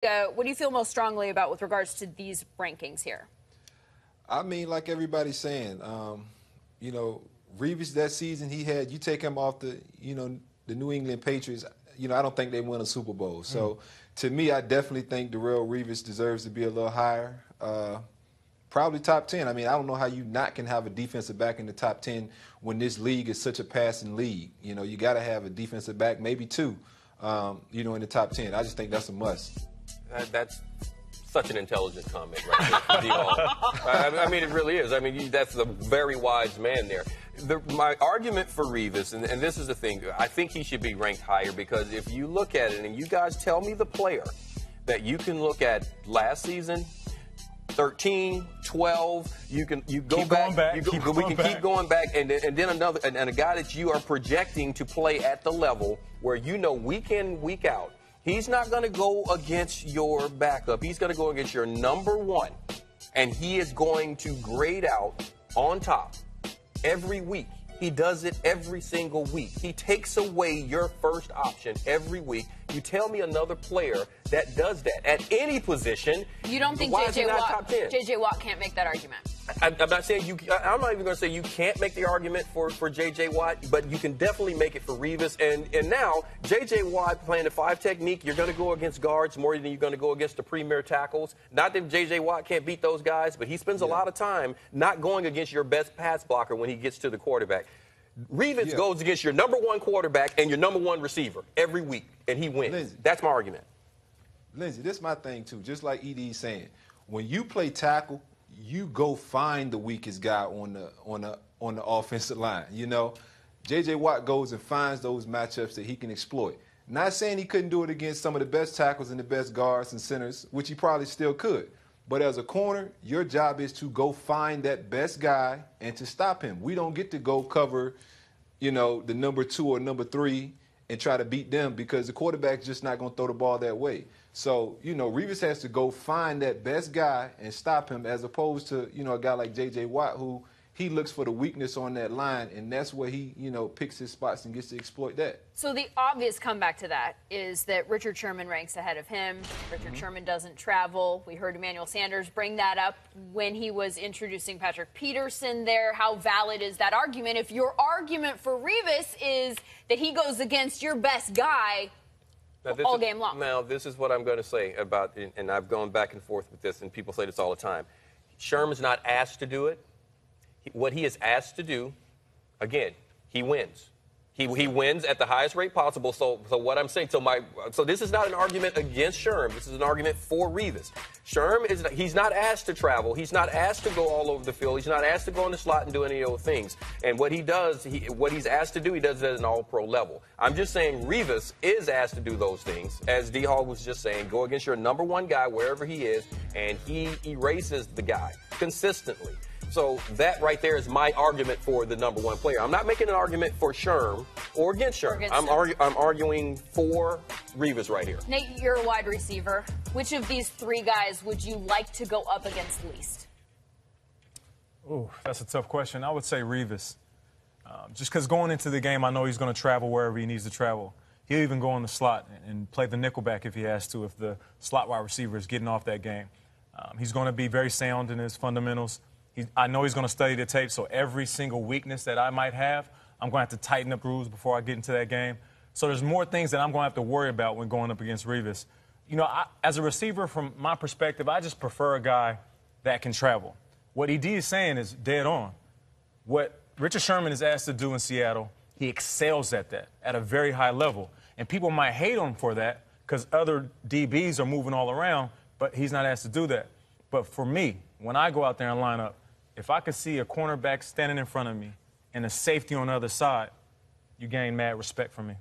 What do you feel most strongly about with regards to these rankings here? I mean, like everybody's saying, you know, Revis that season he had, you take him off the New England Patriots, I don't think they win a Super Bowl. So to me, I definitely think Darrelle Revis deserves to be a little higher. Probably top 10. I mean, I don't know how you not can have a defensive back in the top 10 when this league is such a passing league. You got to have a defensive back, maybe two, in the top 10. I just think that's a must. That's such an intelligent comment right there from D-Hall. I mean, it really is. I mean, that's a very wise man there. My argument for Revis, and this is the thing, I think he should be ranked higher because if you look at it, and you guys tell me the player that you can look at last season, 13, 12, you go keep back. We can keep going back, and then another, and a guy that you are projecting to play at the level where week in, week out, he's not going to go against your backup. He's going to go against your number one, and he is going to grade out on top every week. He does it every single week. He takes away your first option every week. You tell me another player that does that at any position. You don't think J.J. Watt can't make that argument? I'm not saying you. I'm not even going to say you can't make the argument for J.J. Watt, but you can definitely make it for Revis. And now J.J. Watt playing the 5 technique, you're going to go against guards more than you're going to go against the premier tackles. Not that J.J. Watt can't beat those guys, but he spends a lot of time not going against your best pass blocker when he gets to the quarterback. Revis goes against your number one quarterback and your number one receiver every week, and he wins. Lindsey, that's my argument. Lindsey, this is my thing, too. Just like ED's saying, when you play tackle, you go find the weakest guy on the offensive line. J.J. Watt goes and finds those matchups that he can exploit. Not saying he couldn't do it against some of the best tackles and the best guards and centers, which he probably still could. But as a corner, your job is to go find that best guy and to stop him. We don't get to go cover, the number 2 or number 3 and try to beat them because the quarterback's just not going to throw the ball that way. So, Revis has to go find that best guy and stop him as opposed to, a guy like J.J. Watt who he looks for the weakness on that line, and that's where he, picks his spots and gets to exploit that. So the obvious comeback to that is that Richard Sherman ranks ahead of him. Richard Sherman doesn't travel. We heard Emmanuel Sanders bring that up when he was introducing Patrick Peterson there. How valid is that argument? If your argument for Revis is that he goes against your best guy all game long. Now, this is what I'm going to say about, and I've gone back and forth with this, and people say this all the time. Sherman's not asked to do it. What he is asked to do, again, he wins. He wins at the highest rate possible. So what I'm saying, so this is not an argument against Sherm. This is an argument for Revis. Sherm he's not asked to travel. He's not asked to go all over the field. He's not asked to go in the slot and do any of those things. And what he does, what he's asked to do, he does it at an all-pro level. I'm just saying Revis is asked to do those things, as D-Hall was just saying, go against your number one guy wherever he is, and he erases the guy consistently. So that right there is my argument for the number one player. I'm not making an argument for Sherm or against Sherm. I'm arguing for Revis right here. Nate, you're a wide receiver. Which of these 3 guys would you like to go up against least? Oh, that's a tough question. I would say Revis. Just because going into the game, I know he's going to travel wherever he needs to travel. He'll even go in the slot and play the nickelback if he has to, if the slot wide receiver is getting off that game. He's going to be very sound in his fundamentals. I know he's going to study the tape, so every single weakness that I might have, I'm going to have to tighten up rules before I get into that game. So there's more things that I'm going to have to worry about when going up against Revis. As a receiver, from my perspective, I just prefer a guy that can travel. What ED is saying is dead on. What Richard Sherman is asked to do in Seattle, he excels at that at a very high level. And people might hate him for that because other DBs are moving all around, but he's not asked to do that. But for me, when I go out there and line up, if I could see a cornerback standing in front of me and a safety on the other side, you gain mad respect from me.